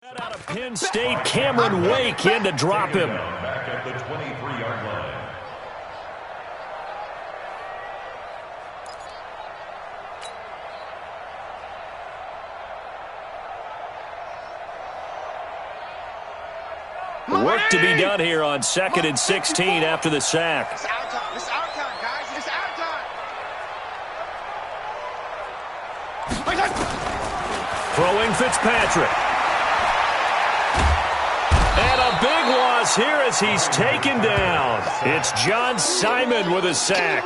Out of Penn State, Cameron Wake in to drop him. Back at the 23-yard line. Work to be done here on 2nd and 16 after the sack. It's our time. It's our time, guys. It's our time. Throwing Fitzpatrick. And a big loss here as he's taken down. It's John Simon with a sack.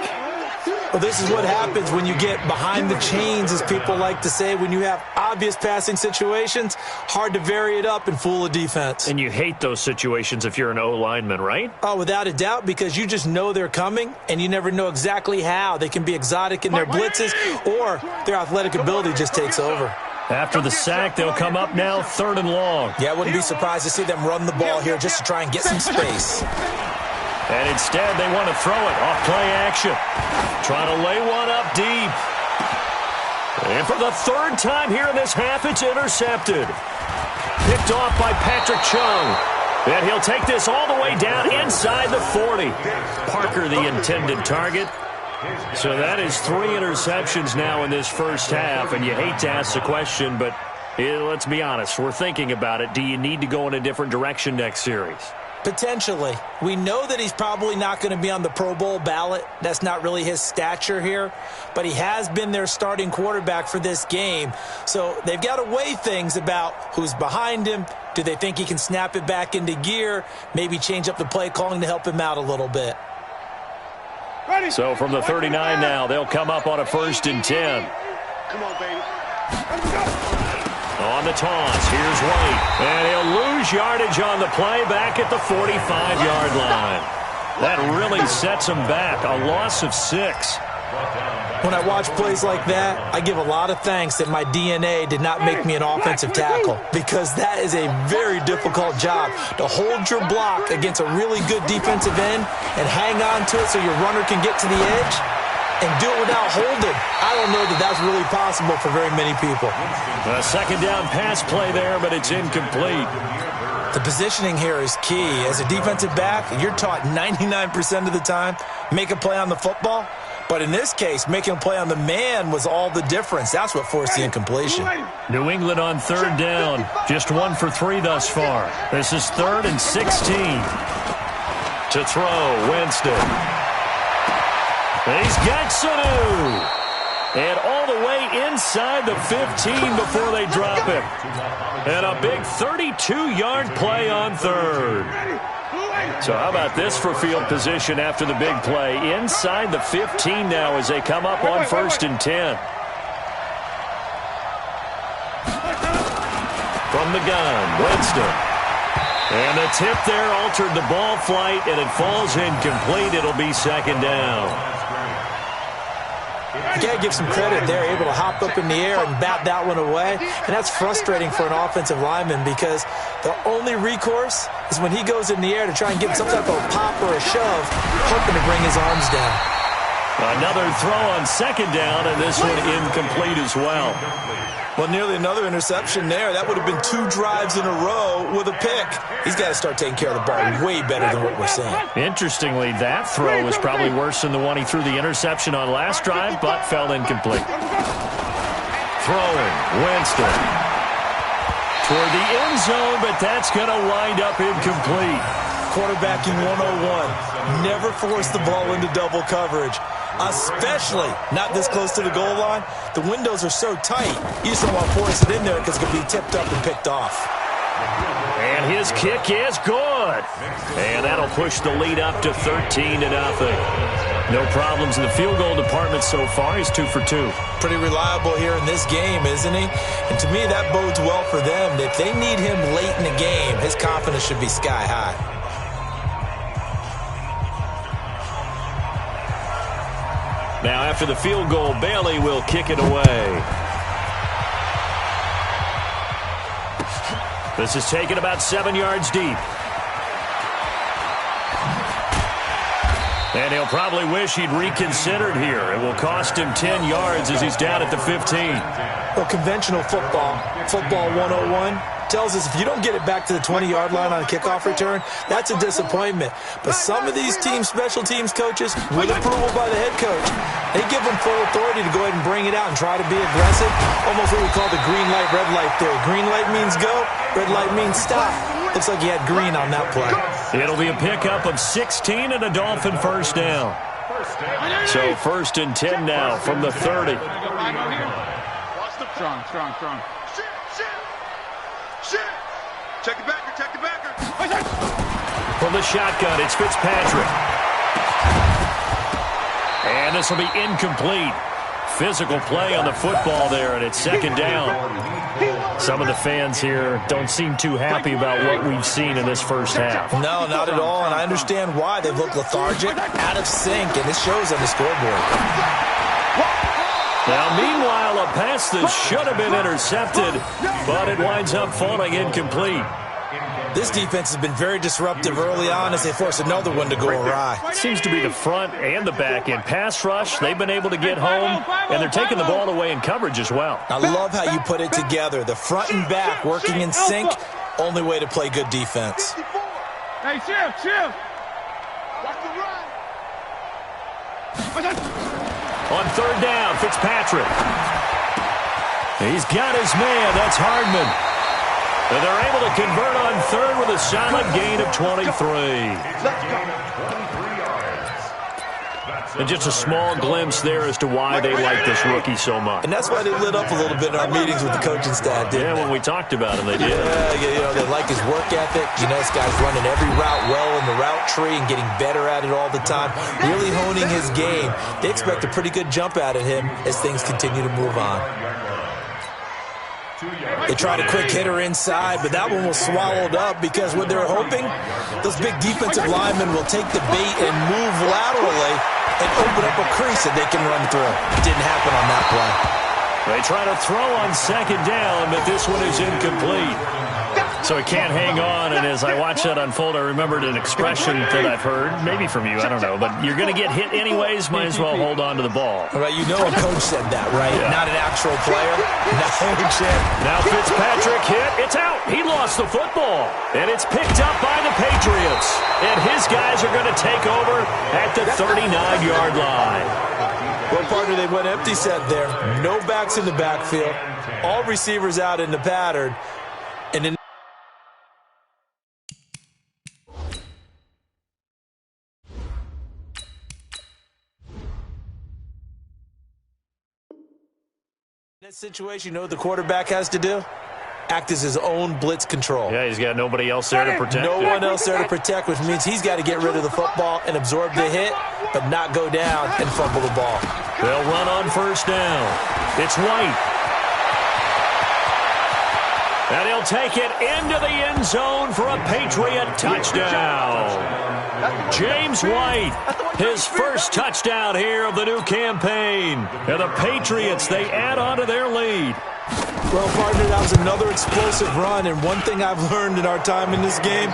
Well, this is what happens when you get behind the chains, as people like to say. When you have obvious passing situations, hard to vary it up and fool a defense. And you hate those situations if you're an O-lineman, right? Oh, without a doubt, because you just know they're coming, and you never know exactly how. They can be exotic in their blitzes, or their athletic ability just takes over. After the sack, they'll come up now 3rd and long. Yeah, I wouldn't be surprised to see them run the ball here just to try and get some space. And instead, they want to throw it off play action. Trying to lay one up deep. And for the 3rd time here in this half, it's intercepted. Picked off by Patrick Chung. And he'll take this all the way down inside the 40. Parker, the intended target. So that is 3 interceptions now in this first half. And you hate to ask the question, but let's be honest. We're thinking about it. Do you need to go in a different direction next series? Potentially. We know that he's probably not going to be on the Pro Bowl ballot. That's not really his stature here. But he has been their starting quarterback for this game. So they've got to weigh things about who's behind him. Do they think he can snap it back into gear? Maybe change up the play calling to help him out a little bit. So from the 39 now, they'll come up on a 1st and 10. Come on, baby. On the toss, here's White. And he'll lose yardage on the play back at the 45-yard line. That really sets him back. A loss of 6. When I watch plays like that, I give a lot of thanks that my DNA did not make me an offensive tackle, because that is a very difficult job to hold your block against a really good defensive end and hang on to it so your runner can get to the edge and do it without holding. I don't know that that's really possible for very many people. A 2nd down pass play there, but it's incomplete. The positioning here is key. As a defensive back, you're taught 99% of the time, make a play on the football. But in this case, making a play on the man was all the difference. That's what forced the incompletion. New England on 3rd down. Just 1 for 3 thus far. This is 3rd and 16. To throw, Winston. He's got Sanu. And all the way inside the 15 before they drop him. And a big 32-yard play on 3rd. So how about this for field position after the big play? Inside the 15 now as they come up on 1st and 10. From the gun, Winston. And the tip there altered the ball flight, and it falls incomplete. It'll be 2nd down. You got to give some credit. They're able to hop up in the air and bat that one away. And that's frustrating for an offensive lineman, because the only recourse is when he goes in the air to try and get some type of pop or a shove, hoping to bring his arms down. Another throw on 2nd down, and this one incomplete as well. Well, nearly another interception there. That would have been 2 drives in a row with a pick. He's got to start taking care of the ball way better than what we're seeing. Interestingly, that throw was probably worse than the one he threw the interception on last drive, but fell incomplete. Throwing, Winston. Toward the end zone, but that's going to wind up incomplete. Quarterbacking 101. Never force the ball into double coverage, especially not this close to the goal line. The windows are so tight, you just don't want to force it in there because it could be tipped up and picked off. And his kick is good. And that'll push the lead up to 13-0. No problems in the field goal department so far. He's 2 for 2. Pretty reliable here in this game, isn't he? And to me, that bodes well for them. If they need him late in the game, his confidence should be sky high. Now, after the field goal, Bailey will kick it away. This is taken about 7 yards deep. And he'll probably wish he'd reconsidered here. It will cost him 10 yards as he's down at the 15. Well, conventional football 101, tells us if you don't get it back to the 20-yard line on a kickoff return, that's a disappointment. But some of these special teams coaches, with approval by the head coach, they give them full authority to go ahead and bring it out and try to be aggressive, almost what we call the green light, red light theory. Green light means go, red light means stop. Looks like he had green on that play. It'll be a pickup of 16 and a Dolphin first down. So 1st and 10 now from the 30. Strong. Shit. Check it backer. From the shotgun, it's Fitzpatrick. And this will be incomplete. Physical play on the football there, and it's 2nd down. Some of the fans here don't seem too happy about what we've seen in this first half. No, not at all, and I understand why. They've looked lethargic, out of sync, and this shows on the scoreboard. Now, meanwhile, a pass that should have been intercepted, but it winds up falling incomplete. This defense has been very disruptive early on as they force another one to go awry. It seems to be the front and the back end. Pass rush, they've been able to get home, and they're taking the ball away in coverage as well. I love how you put it together. The front and back working in sync, only way to play good defense. Hey, chill. Watch the run. On 3rd down, Fitzpatrick. He's got his man. That's Hardman. And they're able to convert on 3rd with a solid gain of 23. And just a small glimpse there as to why they like this rookie so much. And that's why they lit up a little bit in our meetings with the coaching staff, didn't they? When we talked about him, they did. Yeah, they like his work ethic. This guy's running every route well in the route tree and getting better at it all the time, really honing his game. They expect a pretty good jump out of him as things continue to move on. They tried a quick hitter inside, but that one was swallowed up because what they're hoping, those big defensive linemen will take the bait and move laterally and open up a crease that they can run through. It didn't happen on that play. They try to throw on 2nd down, but this one is incomplete. So he can't hang on, and as I watched that unfold, I remembered an expression that I've heard, maybe from you, I don't know, but you're going to get hit anyways, might as well hold on to the ball. All right, a coach said that, right? Yeah. Not an actual player. Now Fitzpatrick hit. It's out. He lost the football, and it's picked up by the Patriots. And his guys are going to take over at the 39-yard line. Well, partner, they went empty set there. No backs in the backfield. All receivers out in the pattern. And in that situation, what the quarterback has to do? Act as his own blitz control. Yeah, he's got nobody else there to protect. No one else there to protect, which means he's got to get rid of the football and absorb the hit, but not go down and fumble the ball. They'll run on 1st down. It's White. And he'll take it into the end zone for a Patriot touchdown. James White, his first touchdown here of the new campaign. And the Patriots, they add on to their lead. Well, partner, that was another explosive run, and one thing I've learned in our time in this game,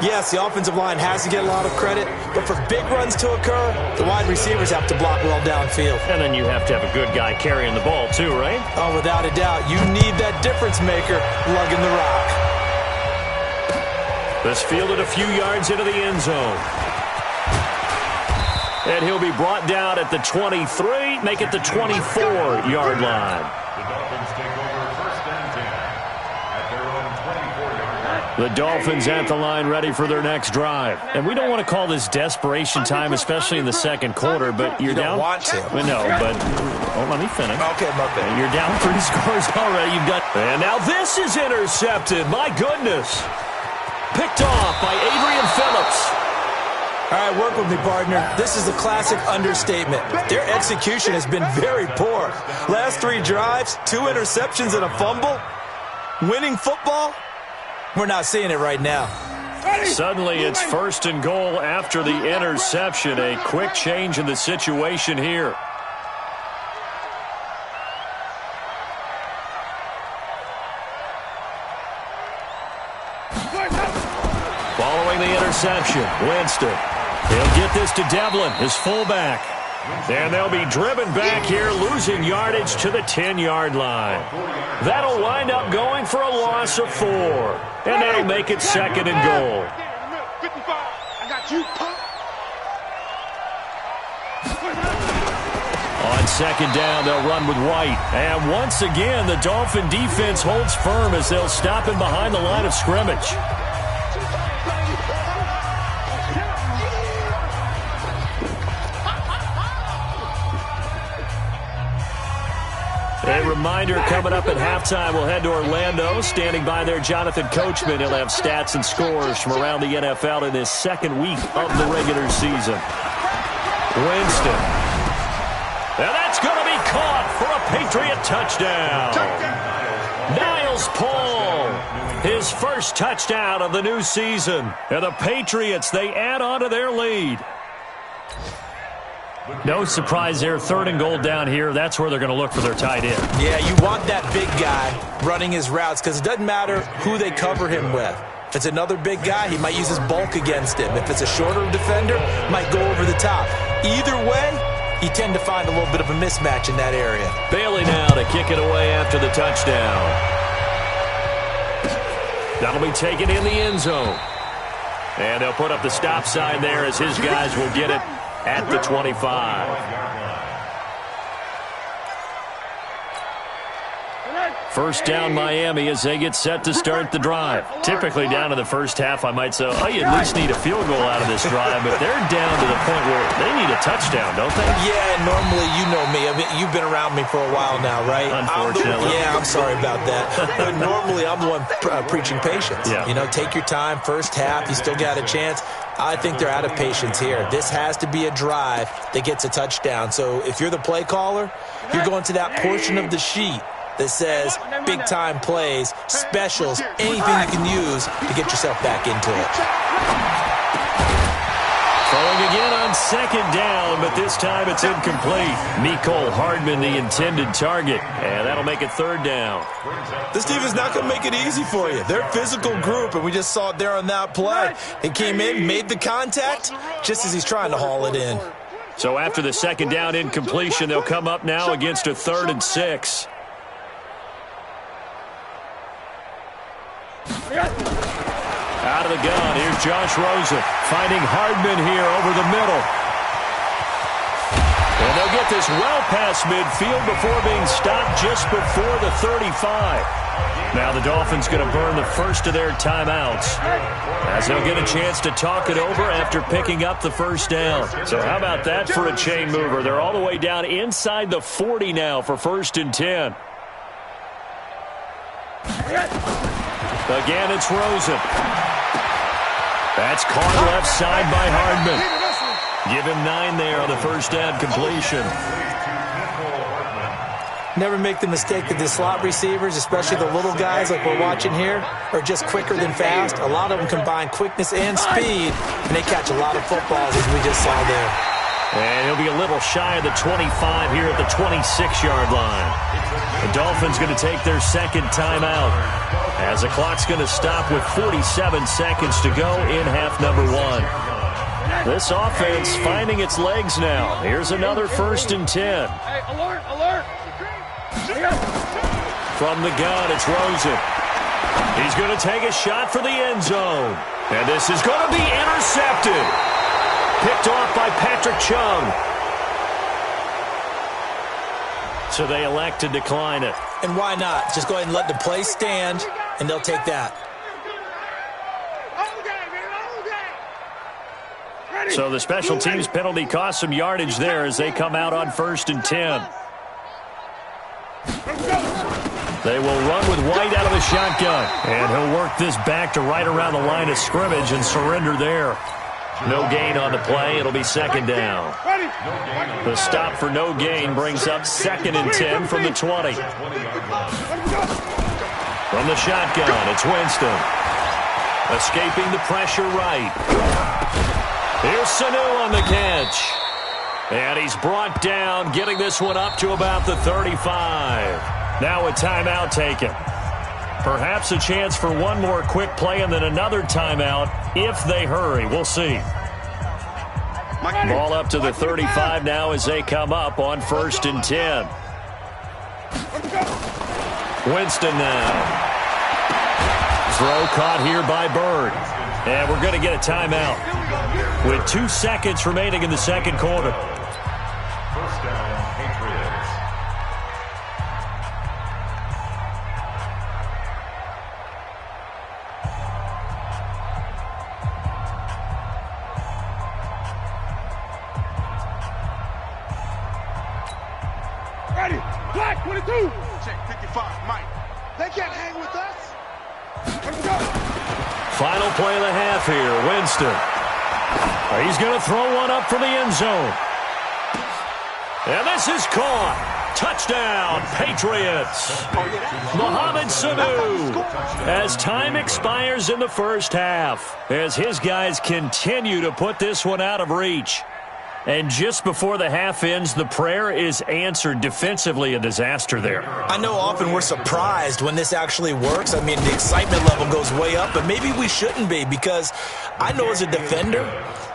yes, the offensive line has to get a lot of credit, but for big runs to occur, the wide receivers have to block well downfield. And then you have to have a good guy carrying the ball too, right? Oh, without a doubt. You need that difference maker lugging the rock. This fielded a few yards into the end zone. And he'll be brought down at the 23, make it the 24-yard line. The Dolphins take over 1st and 10 at their own 24-yard line. The Dolphins at the line ready for their next drive. And we don't want to call this desperation time, especially in the 2nd quarter, but you're down. You don't want to. No, but let me finish. Okay, my bad. You're down 3 scores already. You've got. And now this is intercepted. My goodness. Picked off by Adrian Phillips. All right, work with me, partner. This is a classic understatement. Their execution has been very poor. Last 3 drives, 2 interceptions and a fumble. Winning football? We're not seeing it right now. Suddenly it's 1st and goal after the interception. A quick change in the situation here. Following the interception, Winston. He'll get this to Devlin, his fullback. And they'll be driven back here, losing yardage to the 10-yard line. That'll wind up going for a loss of 4. And that'll make it second and goal. 55. I got you, punk. On second down, they'll run with White. And once again, the Dolphin defense holds firm as they'll stop him behind the line of scrimmage. A reminder coming up at halftime, we'll head to Orlando. Standing by there, Jonathan Coachman. He'll have stats and scores from around the NFL in this second week of the regular season. Winston. Now that's going to be caught for a Patriot touchdown. Niles Paul, his first touchdown of the new season. And the Patriots, they add on to their lead. No surprise there, third and goal down here. That's where they're going to look for their tight end. Yeah, you want that big guy running his routes because it doesn't matter who they cover him with. If it's another big guy, he might use his bulk against him. If it's a shorter defender, might go over the top. Either way, you tend to find a little bit of a mismatch in that area. Bailey now to kick it away after the touchdown. That'll be taken in the end zone. And they'll put up the stop sign there as his guys will get it at the 25. First down Miami as they get set to start the drive. Typically down to the first half, I might say, oh, you at least need a field goal out of this drive, but they're down to the point where they need a touchdown, don't they? Yeah, normally, you know me. I mean, you've been around me for a while now, right? Unfortunately. I'm sorry about that. But normally, I'm the one preaching patience. Yeah. You know, take your time. First half, you still got a chance. I think they're out of patience here. This has to be a drive that gets a touchdown. So if you're the play caller, you're going to that portion of the sheet that says big-time plays, specials, anything you can use to get yourself back into it. Throwing again on second down, but this time it's incomplete. Mecole Hardman, the intended target, and that'll make it third down. This team is not going to make it easy for you. They're a physical group, and we just saw it there on that play. He came in, made the contact, just as he's trying to haul it in. So after the second down incompletion, they'll come up now against a 3rd and 6. Out of the gun, here's Josh Rosen finding Hardman here over the middle. And they'll get this well past midfield before being stopped just before the 35. Now the Dolphins going to burn the first of their timeouts as they'll get a chance to talk it over after picking up the first down. So how about that for a chain mover? They're all the way down inside the 40 now for 1st and 10. Again, it's Rosen. That's caught left side by Hardman. Give him 9 there on the first down completion. Never make the mistake that the slot receivers, especially the little guys like we're watching here, are just quicker than fast. A lot of them combine quickness and speed, and they catch a lot of footballs, as we just saw there. And he'll be a little shy of the 25 here at the 26-yard line. The Dolphins going to take their second timeout as the clock's going to stop with 47 seconds to go in half number 1. This offense finding its legs now. Here's another 1st and 10. Hey, alert, alert. From the gun, it's Rosen. He's going to take a shot for the end zone. And this is going to be intercepted. Picked off by Patrick Chung. So they elect to decline it. And why not? Just go ahead and let the play stand, and they'll take that. So the special teams penalty cost some yardage there as they come out on 1st and 10. They will run with White out of the shotgun. And he'll work this back to right around the line of scrimmage and surrender there. No gain on the play. It'll be second down. The stop for no gain brings up 2nd and 10 from the 20. From the shotgun, it's Winston. Escaping the pressure right. Here's Sanu on the catch. And he's brought down, getting this one up to about the 35. Now a timeout taken. Perhaps a chance for one more quick play and then another timeout if they hurry. We'll see. Ball up to the 35 now as they come up on 1st and 10. Winston now. Throw caught here by Bird. And we're going to get a timeout with 2 seconds remaining in the second quarter. First down, Patriots. Ready. Black 22. Check 55. Mike. They can't hang with us. Let's go. Final play of the half here. Winston. He's going to throw one up for the end zone. And this is caught. Touchdown, Patriots. Mohamed Sanu. As time expires in the first half, as his guys continue to put this one out of reach. And just before the half ends, the prayer is answered. Defensively, a disaster there. I know often we're surprised when this actually works. I mean, the excitement level goes way up, but maybe we shouldn't be, because I know as a defender,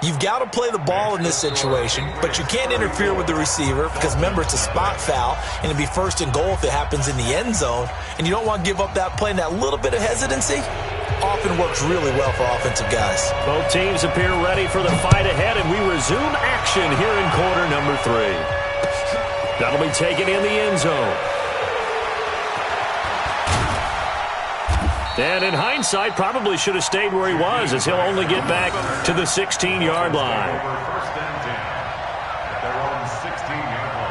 you've got to play the ball in this situation, but you can't interfere with the receiver because, remember, it's a spot foul, and it'd be 1st and goal if it happens in the end zone, and you don't want to give up that play, and that little bit of hesitancy often works really well for offensive guys. Both teams appear ready for the fight ahead, and we resume action here in quarter number 3. That'll be taken in the end zone. And in hindsight, probably should have stayed where he was, as he'll only get back to the 16-yard line. First and 10 at their own 16-yard line.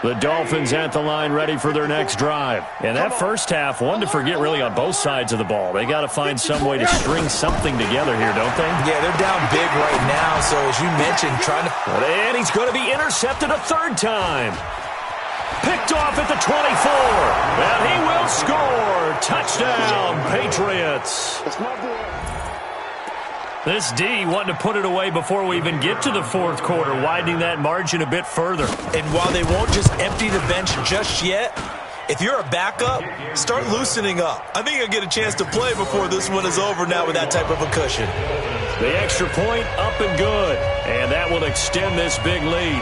The Dolphins at the line ready for their next drive. And that first half, one to forget really on both sides of the ball. They got to find some way to string something together here, don't they? Yeah, they're down big right now, so as you mentioned, trying to... And he's going to be intercepted a 3rd time. Picked off at the 24. And he will score. Touchdown, Patriots. This D wanting to put it away before we even get to the 4th quarter, widening that margin a bit further. And while they won't just empty the bench just yet, if you're a backup, start loosening up. I think you'll get a chance to play before this one is over now with that type of a cushion. The extra point up and good. And that will extend this big lead.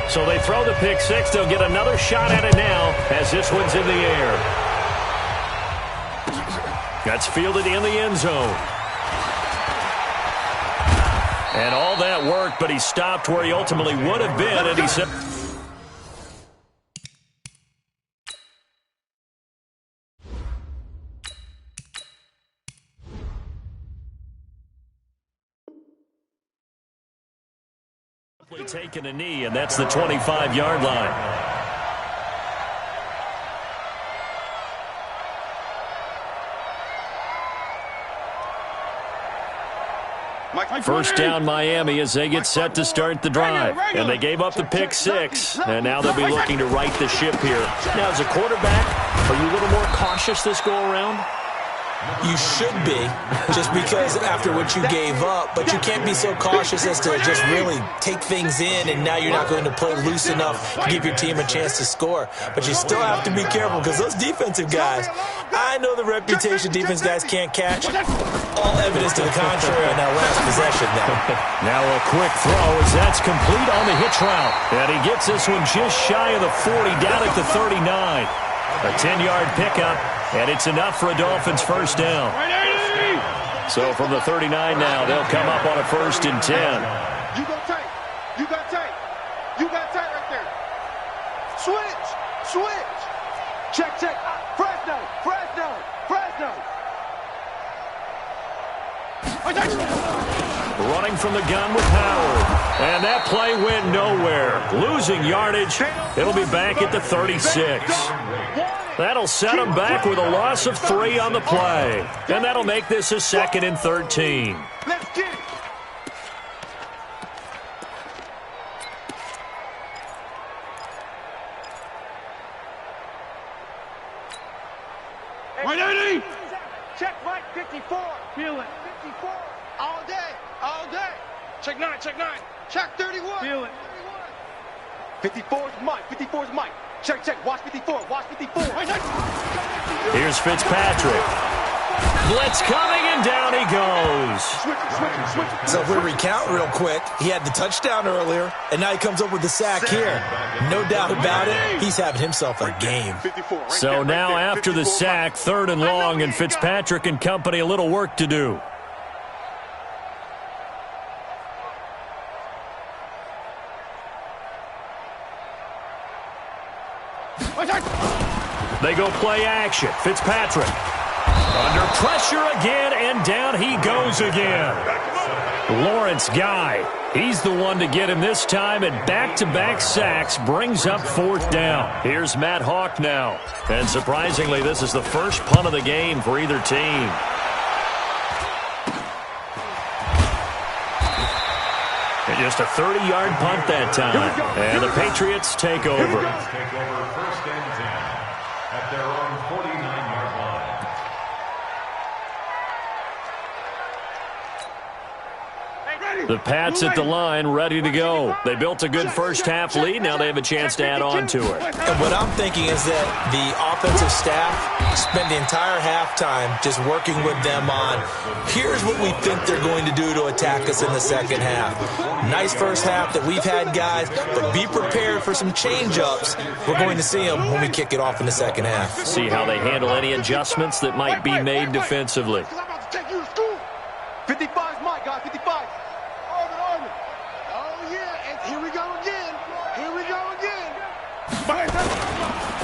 So they throw the pick 6. They'll get another shot at it now as this one's in the air. That's fielded in the end zone. And all that worked, but he stopped where he ultimately would have been, and he said... taking a knee, and that's the 25-yard line. First down Miami as they get set to start the drive. And they gave up the pick 6, and now they'll be looking to right the ship here. Now, as a quarterback, are you a little more cautious this go-around? You should be, just because after what you gave up, but you can't be so cautious as to just really take things in, and now you're not going to play loose enough to give your team a chance to score. But you still have to be careful, because those defensive guys, I know the reputation defense guys can't catch. All evidence to the contrary on that last possession now. Now a quick throw as that's complete on the hitch route. And he gets this one just shy of the 40, down at the 39. A 10-yard pickup. And it's enough for a Dolphins first down. So from the 39 now, they'll come up on a 1st and 10. You go tight. You got tight. You got tight right there. Switch. Switch. Check, check. Fresno. Fresno. Fresno. Running from the gun with Howard. And that play went nowhere. Losing yardage. It'll be back at the 36. That'll set them back with a loss of 3 on the play. And that'll make this a 2nd and 13. Let's get it. Ready? Check Mike 54. Feel it. 54. All day. All day. Check 9. Check 9. Check 31. Feel it. 54 is Mike. 54 is Mike. Check, check. Watch 54. Watch 54. Here's Fitzpatrick. Blitz coming, and down he goes. So if we recount real quick, he had the touchdown earlier, and now he comes up with the sack here. No doubt about it, he's having himself a game. So now after the sack, 3rd and long, and Fitzpatrick and company a little work to do. They go play action. Fitzpatrick under pressure again, and down he goes again. Lawrence Guy, he's the one to get him this time, and back-to-back sacks brings up 4th down. Here's Matt Hawk now. And surprisingly, this is the first punt of the game for either team. And just a 30-yard punt that time. And the Patriots take over. Take over 1st and 10 at their own 49-yard line. The Pats at the line, ready to go. They built a good first-half lead. Now they have a chance to add on to it. And what I'm thinking is that the offensive staff spent the entire halftime just working with them on, here's what we think they're going to do to attack us in the second half. Nice first half that we've had, guys, but be prepared for some change-ups. We're going to see them when we kick it off in the second half. See how they handle any adjustments that might be made defensively. 55's Mike, guys, 55. Armin. Oh, yeah, and here we go again. Here we go again.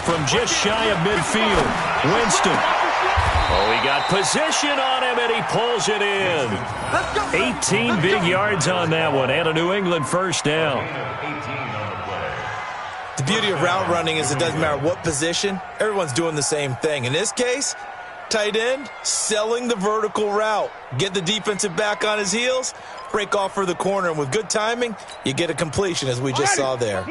From just shy of midfield, Winston. Oh, he got position on him, and he pulls it in. 18 big yards on that one, and a New England first down. The beauty of route running is it doesn't matter what position, everyone's doing the same thing. In this case, tight end, selling the vertical route. Get the defensive back on his heels, break off for the corner, and with good timing, you get a completion, as we just saw there.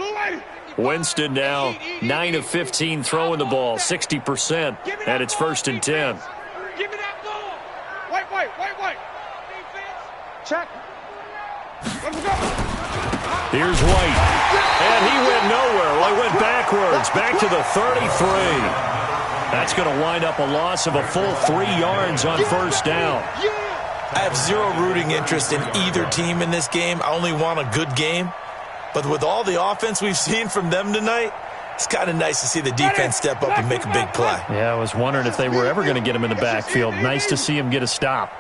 Winston now 9 of 15 throwing the ball, 60%, and it's 1st and 10. Give me that ball. White. Check. Let's go. Here's White, and he went nowhere. Well, he went backwards, back to the 33. That's going to wind up a loss of a full 3 yards on first down. I have zero rooting interest in either team in this game. I only want a good game. But with all the offense we've seen from them tonight, it's kind of nice to see the defense step up and make a big play. Yeah, I was wondering if they were ever going to get him in the backfield. Nice to see him get a stop.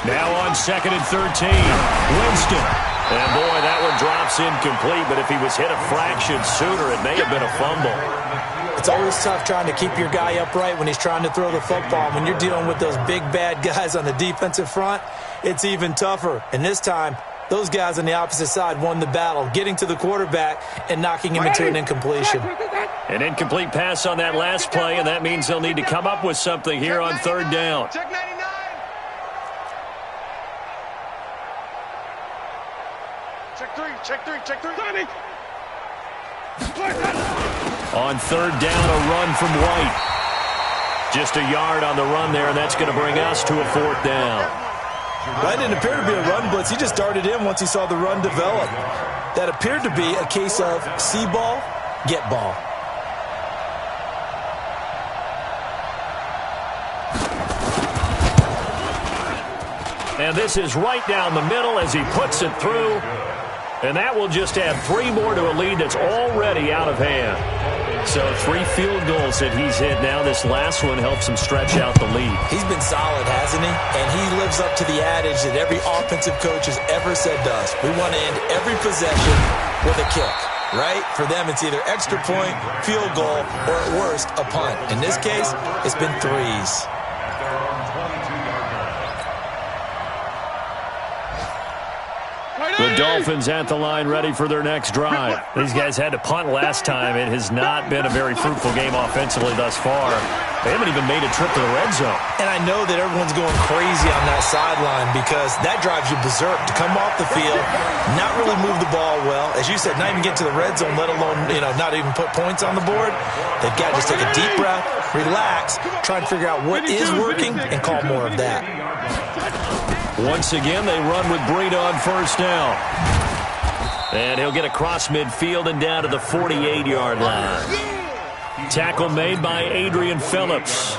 Now on 2nd and 13, Winston. And boy, that one drops incomplete, but if he was hit a fraction sooner, it may have been a fumble. It's always tough trying to keep your guy upright when he's trying to throw the football. When you're dealing with those big, bad guys on the defensive front, it's even tougher. And this time, those guys on the opposite side won the battle, getting to the quarterback and knocking him into an incompletion. An incomplete pass on that last play, and that means they'll need to come up with something here on 3rd down. Check 99. Check three. On 3rd down, a run from White. Just a yard on the run there, and that's going to bring us to a 4th down. That didn't appear to be a run blitz. He just darted in once he saw the run develop. That appeared to be a case of see ball, get ball. And this is right down the middle as he puts it through. And that will just add 3 more to a lead that's already out of hand. So 3 field goals that he's hit now. This last one helps him stretch out the lead. He's been solid, hasn't he? And he lives up to the adage that every offensive coach has ever said to us. We want to end every possession with a kick, right? For them, it's either extra point, field goal, or at worst, a punt. In this case, it's been 3s. The Dolphins at the line ready for their next drive. These guys had to punt last time. It has not been a very fruitful game offensively thus far. They haven't even made a trip to the red zone. And I know that everyone's going crazy on that sideline because that drives you berserk to come off the field, not really move the ball well. As you said, not even get to the red zone, let alone, not even put points on the board. They've got to just take a deep breath, relax, try and figure out what is working, and call more of that. Once again, they run with Breida on first down. And he'll get across midfield and down to the 48-yard line. Tackle made by Adrian Phillips.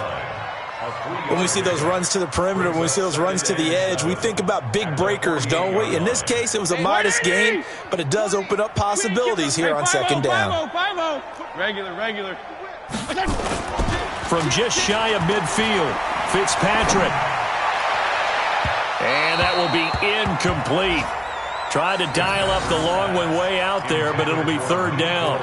When we see those runs to the perimeter, when we see those runs to the edge, we think about big breakers, don't we? In this case, it was a modest gain, but it does open up possibilities here on second down. Regular. From just shy of midfield, Fitzpatrick. And that will be incomplete. Tried to dial up the long one way out there, but it'll be third down.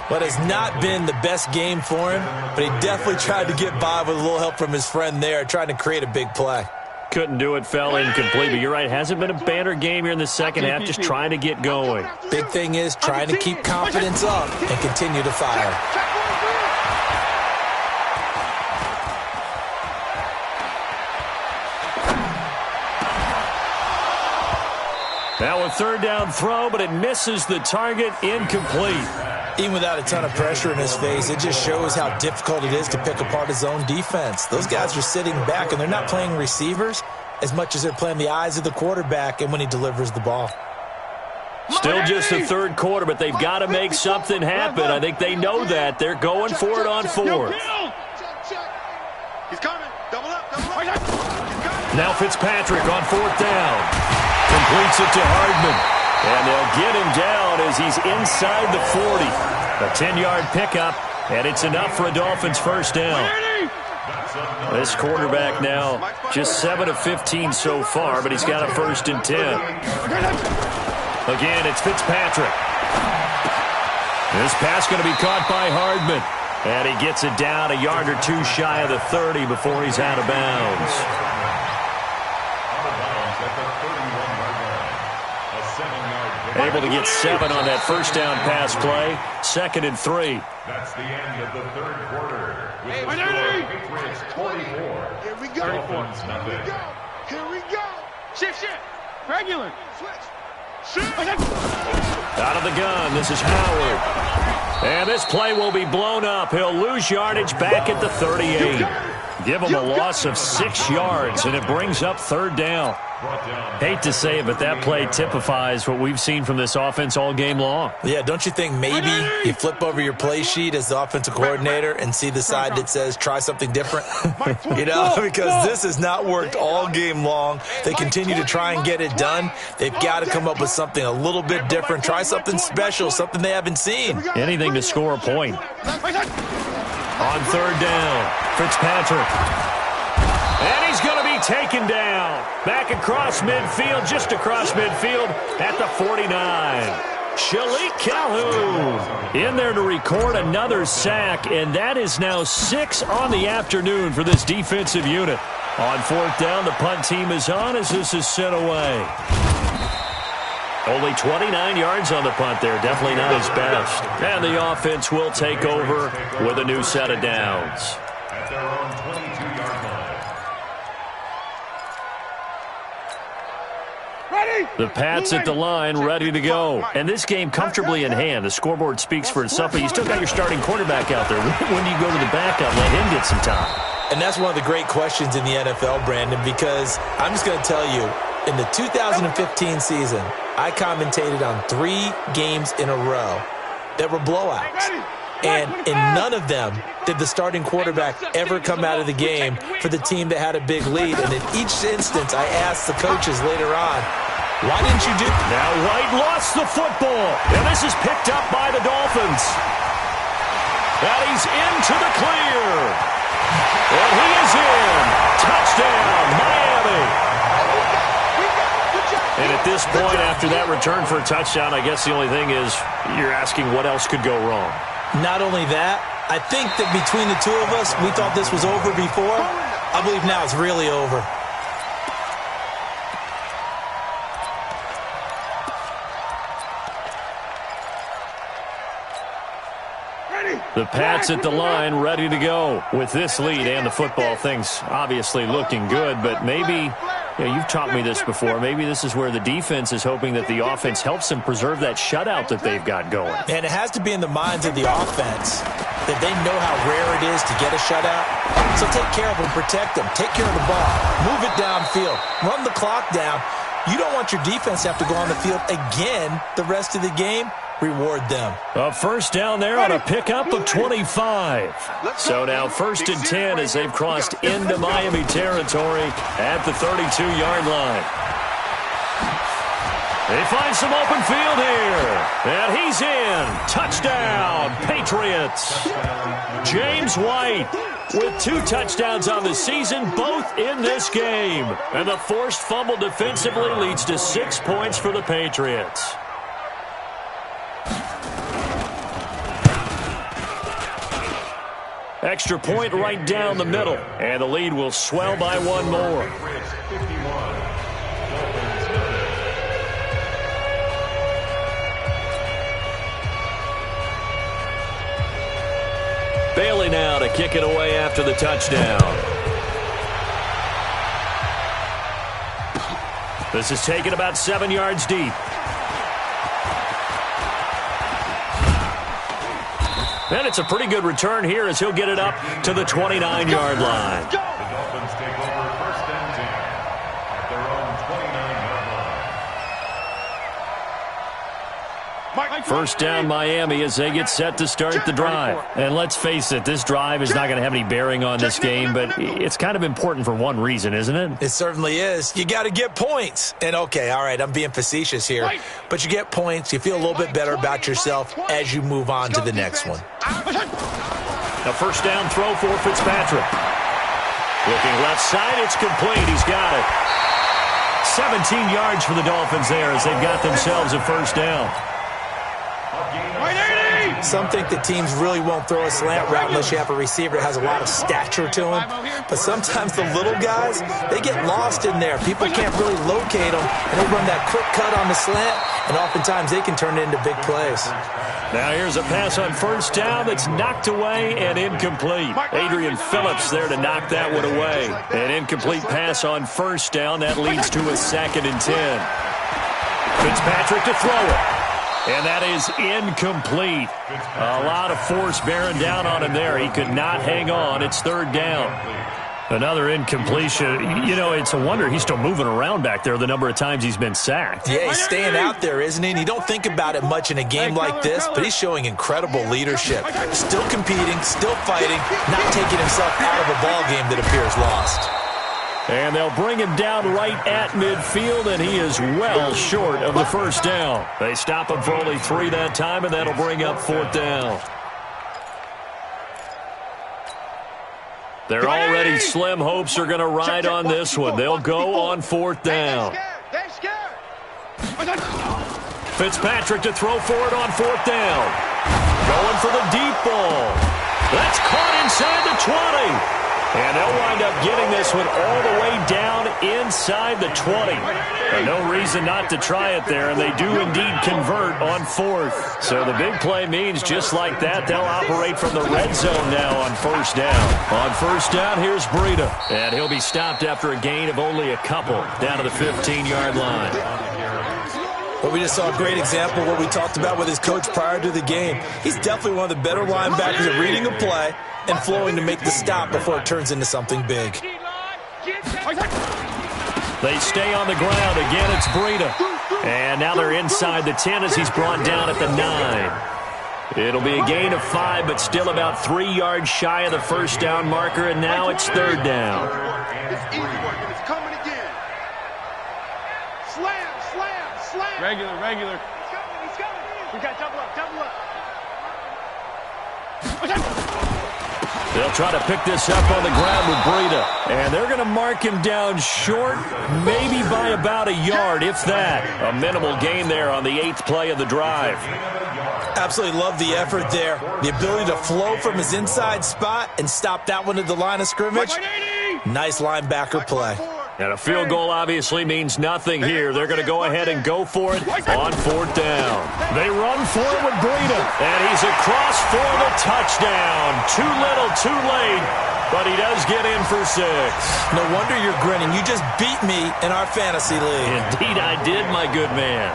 But it's not been the best game for him, but he definitely tried to get by with a little help from his friend there, trying to create a big play. Couldn't do it, fell incomplete, but you're right, hasn't been a banner game here in the second half, just trying to get going. Big thing is trying to keep confidence up and continue to fire. Now a third down throw, but it misses the target, incomplete. Even without a ton of pressure in his face, it just shows how difficult it is to pick apart his own defense. Those guys are sitting back, and they're not playing receivers as much as they're playing the eyes of the quarterback and when he delivers the ball. Still just the third quarter, but they've got to make something happen. I think they know that. They're going for it on fourth. He's coming. Double up. Now Fitzpatrick on fourth down. Completes it to Hardman. And they'll get him down as he's inside the 40. A 10-yard pickup, and it's enough for a Dolphins first down. This quarterback now just 7 of 15 so far, but he's got a 1st and 10. Again, it's Fitzpatrick. This pass going to be caught by Hardman. And he gets it down a yard or two shy of the 30 before he's out of bounds. Able to get 7 on that first down pass play. 2nd and 3. That's the end of the third quarter. With the score, Patriots 24. Here we go. Dolphins nothing. Here we go. Shift. Regular. Switch. Out of the gun, this is Howard. And this play will be blown up. He'll lose yardage back at the 38. Give him a loss of 6 yards, and it brings up third down. Hate to say it, but that play typifies what we've seen from this offense all game long. Yeah, don't you think maybe you flip over your play sheet as the offensive coordinator and see the side that says try something different? You know, because this has not worked all game long. They continue to try and get it done. They've got to come up with something a little bit different. Try something special, something they haven't seen. Anything to score a point. On third down, Fitzpatrick. And he's going to be taken down. Back across midfield, just across midfield at the 49. Shalik Calhoun in there to record another sack, and that is now 6 on the afternoon for this defensive unit. On fourth down, the punt team is on as this is sent away. Only 29 yards on the punt there. Definitely not his best. And the offense will take over with a new set of downs. At their own 22-yard line. Ready. The Pats at the line, ready to go. And this game comfortably in hand. The scoreboard speaks for itself, but you still got your starting quarterback out there. When do you go to the backup, let him get some time? And that's one of the great questions in the NFL, Brandon, because I'm just going to tell you, in the 2015 season, I commentated on 3 games in a row that were blowouts. And in none of them did the starting quarterback ever come out of the game for the team that had a big lead. And in each instance, I asked the coaches later on, why didn't you do that? Now White lost the football. And this is picked up by the Dolphins. And he's into the clear. And he is in. Touchdown, Miami. And at this point, after that return for a touchdown, I guess the only thing is you're asking what else could go wrong. Not only that, I think that between the two of us, we thought this was over before. I believe now it's really over. The Pats at the line, ready to go. With this lead and the football, things obviously looking good, but maybe, you've taught me this before, maybe this is where the defense is hoping that the offense helps them preserve that shutout that they've got going. And it has to be in the minds of the offense that they know how rare it is to get a shutout. So take care of them, protect them, take care of the ball, move it downfield, run the clock down. You don't want your defense to have to go on the field again the rest of the game. reward them. A first down there on a pickup of 25. So now 1st and 10 as they've crossed into Miami territory at the 32-yard line. They find some open field here. And he's in. Touchdown, Patriots. James White with 2 touchdowns on the season, both in this game. And the forced fumble defensively leads to 6 points for the Patriots. Extra point right down the middle. And the lead will swell by 1 more. Bailey now to kick it away after the touchdown. This is taken about 7 yards deep. And it's a pretty good return here as he'll get it up to the 29-yard line. The Dolphins take over 1st and 10 at their own 29-yard line. First down Miami as they get set to start the drive. And let's face it, this drive is not going to have any bearing on this game, but it's kind of important for one reason, isn't it? It certainly is. You got to get points. And okay, all right, I'm being facetious here, but you get points, you feel a little bit better about yourself as you move on to the next one. A first down throw for Fitzpatrick. Looking left side, it's complete. He's got it. 17 yards for the Dolphins there as they've got themselves a first down. Some think that teams really won't throw a slant route unless you have a receiver that has a lot of stature to him. But sometimes the little guys, they get lost in there. People can't really locate them, and they run that quick cut on the slant, and oftentimes they can turn it into big plays. Now here's a pass on first down that's knocked away and incomplete. Adrian Phillips there to knock that one away. An incomplete pass on first down. That leads to a 2nd and 10. Fitzpatrick to throw it. And that is incomplete. A lot of force bearing down on him there. He could not hang on. It's 3rd down. Another incompletion. You know, it's a wonder he's still moving around back there the number of times he's been sacked. Yeah, he's staying out there, isn't he? And you don't think about it much in a game like this, but he's showing incredible leadership. Still competing, still fighting, not taking himself out of a ball game that appears lost. And they'll bring him down right at midfield, and he is well short of the first down. They stop him for only 3 that time, and that'll bring up 4th down. Their already slim hopes are going to ride on this one. They'll go on 4th down. Fitzpatrick to throw for it on 4th down. Going for the deep ball. That's caught inside the 20. And they'll wind up getting this one all the way down inside the 20. And no reason not to try it there, and they do indeed convert on 4th. So the big play means just like that, they'll operate from the red zone now on first down. On first down, here's Breida. And he'll be stopped after a gain of only a couple down to the 15-yard line. Well, we just saw a great example of what we talked about with his coach prior to the game. He's definitely one of the better linebackers at reading a play and flowing to make the stop before it turns into something big. They stay on the ground. Again, it's Breida. And now they're inside the 10 as he's brought down at the 9. It'll be a gain of 5, but still about 3 yards shy of the first down marker, and now it's 3rd down. It's easy work, and it's coming again. Slam, slam, slam. Regular. He's coming. We got double up. They'll try to pick this up on the ground with Breida. And they're going to mark him down short, maybe by about a yard, if that. A minimal gain there on the 8th play of the drive. Absolutely love the effort there. The ability to flow from his inside spot and stop that one at the line of scrimmage. Nice linebacker play. And a field goal obviously means nothing here. They're going to go ahead and go for it on 4th down. They run for it with Breida. And he's across for the touchdown. Too little, too late. But he does get in for 6. No wonder you're grinning. You just beat me in our fantasy league. Indeed I did, my good man.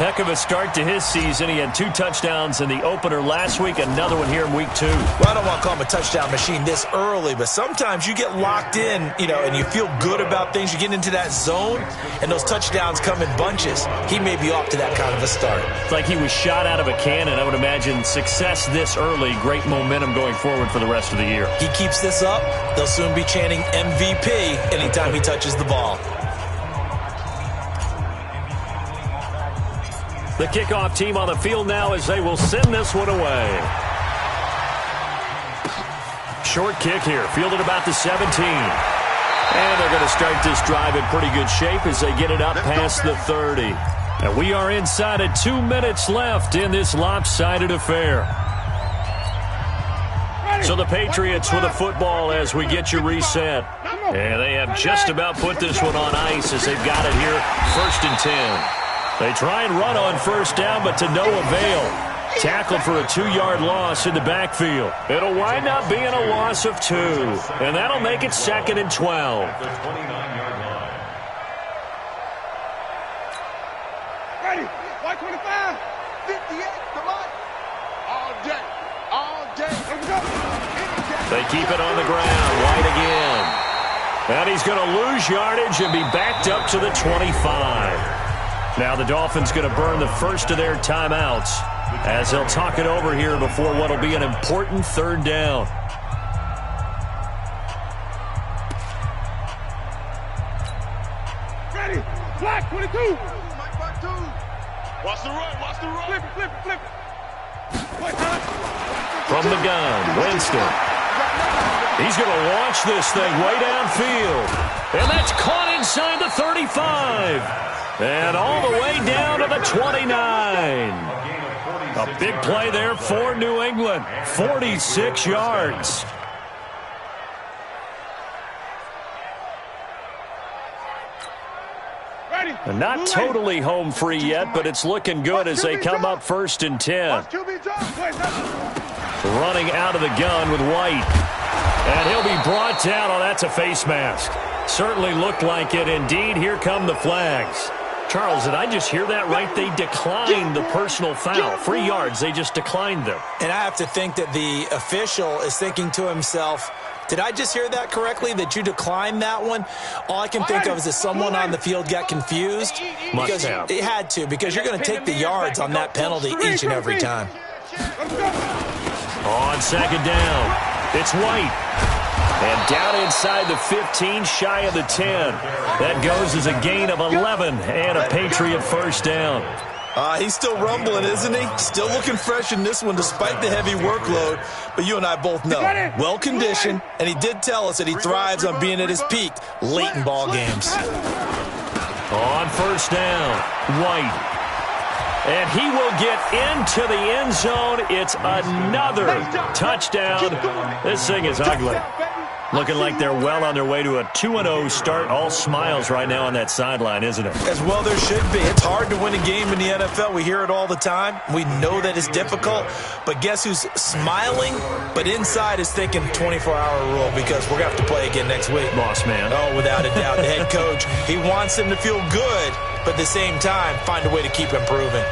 Heck of a start to his season. He had 2 touchdowns in the opener last week, another one here in week 2. Well, I don't want to call him a touchdown machine this early, but sometimes you get locked in, and you feel good about things. You get into that zone, and those touchdowns come in bunches. He may be off to that kind of a start. It's like he was shot out of a cannon. I would imagine success this early, great momentum going forward for the rest of the year. He keeps this up, they'll soon be chanting MVP anytime he touches the ball. The kickoff team on the field now as they will send this one away. Short kick here, fielded about the 17. And they're going to start this drive in pretty good shape as they get it up past the 30. And we are inside of 2 minutes left in this lopsided affair. So the Patriots with a football as we get you reset. And they have just about put this one on ice as they've got it here, 1st and 10. They try and run on 1st down, but to no avail. Tackled for a 2-yard loss in the backfield. It'll wind up being a loss of 2. And that'll make it 2nd and 12. The 29-yard line. Ready. White 25. 58, come on. All day. All day. Let's go. They keep it on the ground. White again. And he's going to lose yardage and be backed up to the 25. Now the Dolphins going to burn the first of their timeouts as they'll talk it over here before what will be an important 3rd down. Ready. Black 22. Watch the run, watch the run. Flip it, flip it, flip it. What time? From the gun, Winston. He's going to launch this thing way downfield. And that's caught inside the 35. And all the way down to the 29. A big play there for New England. 46 yards. Ready. And not totally home free yet, but it's looking good as they come up 1st and 10. Running out of the gun with White. And he'll be brought down. Oh, that's a face mask. Certainly looked like it. Indeed, here come the flags. Charles, did I just hear that right? They declined the personal foul. 3 yards, they just declined them. And I have to think that the official is thinking to himself, did I just hear that correctly, that you declined that one? All I can think of is that someone on the field got confused. Must have. It had to, because you're going to take the yards on that penalty each and every time. On 2nd down, it's White. And down inside the 15, shy of the 10. That goes as a gain of 11 and a Patriot 1st down. He's still rumbling, isn't he? Still looking fresh in this one despite the heavy workload. But you and I both know, well-conditioned, and he did tell us that he thrives on being at his peak late in ball games. On 1st down, White. And he will get into the end zone. It's another touchdown. This thing is ugly. Looking like they're well on their way to a 2-0 start. All smiles right now on that sideline, isn't it? As well there should be. It's hard to win a game in the NFL. We hear it all the time. We know that it's difficult. But guess who's smiling, but inside is thinking 24-hour rule, because we're going to have to play again next week. Boss man. Oh, without a doubt. The head coach, he wants them to feel good, but at the same time, find a way to keep improving.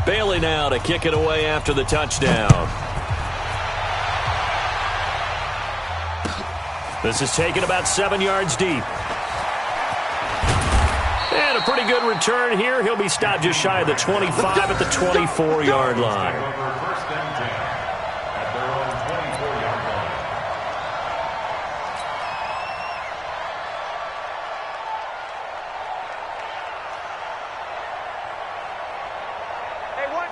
Bailey now to kick it away after the touchdown. This is taken about 7 yards deep. And a pretty good return here. He'll be stopped just shy of the 25 at the 24-yard line.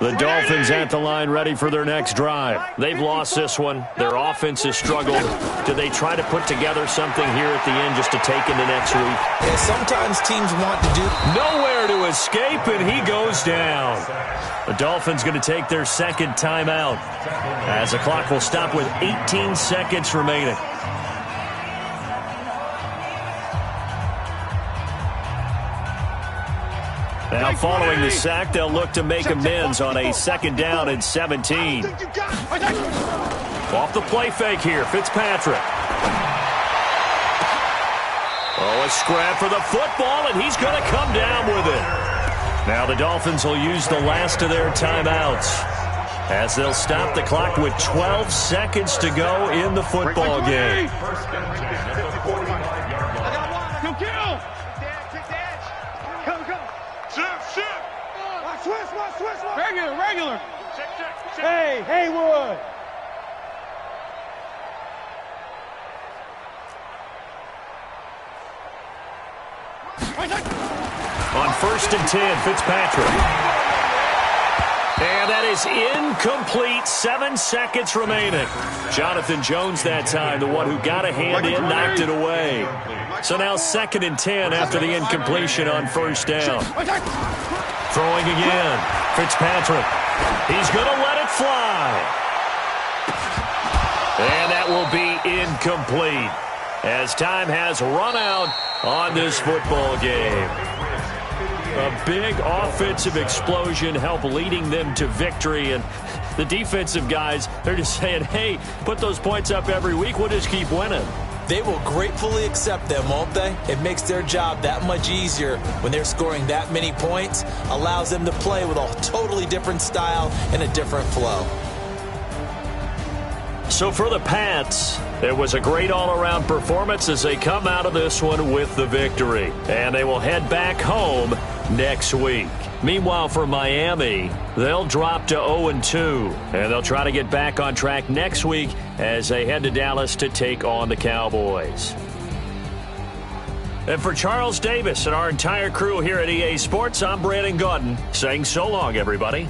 The Dolphins at the line ready for their next drive. They've lost this one. Their offense has struggled. Do they try to put together something here at the end just to take into next week? Yeah, sometimes teams want to do. Nowhere to escape, and he goes down. The Dolphins going to take their 2nd timeout as the clock will stop with 18 seconds remaining. Now following the sack, they'll look to make amends on a 2nd down and 17. Off the play fake here, Fitzpatrick. Oh, a scrap for the football, and he's going to come down with it. Now the Dolphins will use the last of their timeouts as they'll stop the clock with 12 seconds to go in the football game. First and 10 at the 45-yard line. Go kill! Go, go. Shift. Switch. Regular. Check. Hey, Haywood! On first and 10, Fitzpatrick. And that is incomplete. 7 seconds remaining. Jonathan Jones that time, the one who got a hand in, knocked it away. So now 2nd and 10 after the incompletion on first down. Throwing again. Fitzpatrick. He's going to let it fly. And that will be incomplete as time has run out on this football game. A big offensive explosion helped leading them to victory, and the defensive guys, they're just saying, hey, put those points up every week, we'll just keep winning. They will gratefully accept them, won't they? It makes their job that much easier when they're scoring that many points, allows them to play with a totally different style and a different flow. So for the Pats, it was a great all-around performance as they come out of this one with the victory. And they will head back home next week. Meanwhile, for Miami, they'll drop to 0-2. And they'll try to get back on track next week as they head to Dallas to take on the Cowboys. And for Charles Davis and our entire crew here at EA Sports, I'm Brandon Gaudin saying so long, everybody.